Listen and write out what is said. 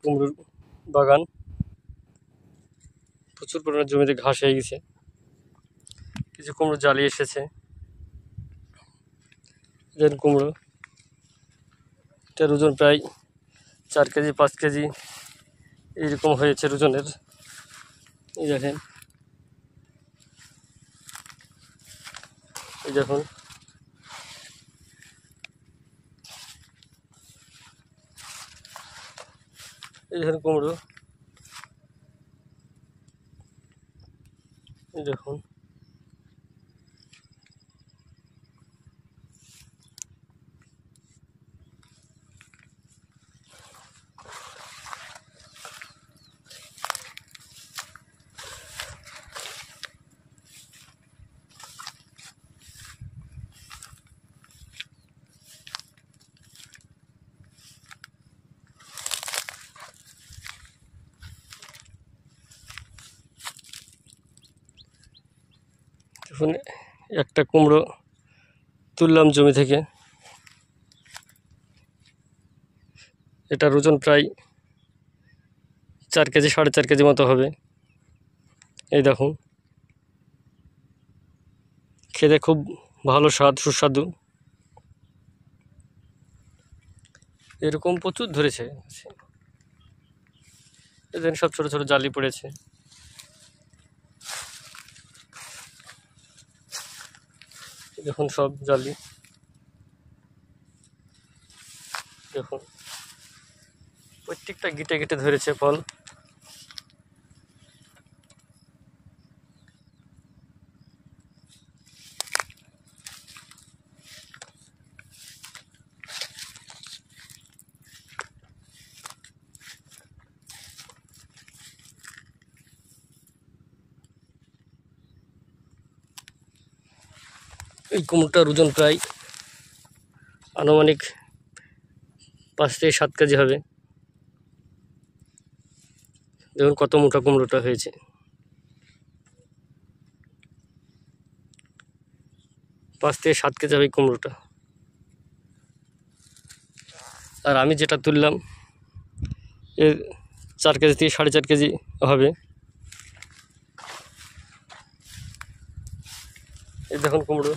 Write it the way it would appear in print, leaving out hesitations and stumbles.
কুমড়োর বাগান, প্রচুর পরিমাণে জমিতে ঘাস হয়ে গেছে। কিছু কুমড়ো জ্বালিয়ে এসেছে। দেন কুমড়ো, এটার ওজন প্রায় 4 কেজি 5 কেজি এইরকম হয়েছে ওজনের। এই দেখেন, এই দেখুন, এই দেখুন কুমড়ো, এই দেখুন। দেখুন, একটা কুমড়ো তুললাম জমি থেকে। এটার ওজন প্রায় 4 কেজি 4.5 কেজি মতো হবে। এই দেখুন, খেতে খুব ভালো স্বাদ, সুস্বাদু। এরকম প্রচুর ধরেছে। এদের সব ছোট ছোট জালি পড়েছে। দেখুন সব জালি, দেখুন প্রত্যেকটা গিটে গিটে ধরেছে ফল। এই কুমড়োটার ওজন প্রায় আনুমানিক 5 থেকে 7 কেজি হবে। দেখুন কত মোটা কুমড়োটা হয়েছে। 5 থেকে 7 কেজি হবে কুমড়োটা। আর আমি যেটা তুললাম এর 4 কেজি থেকে 4.5 কেজি হবে। এই দেখুন কুমড়ো।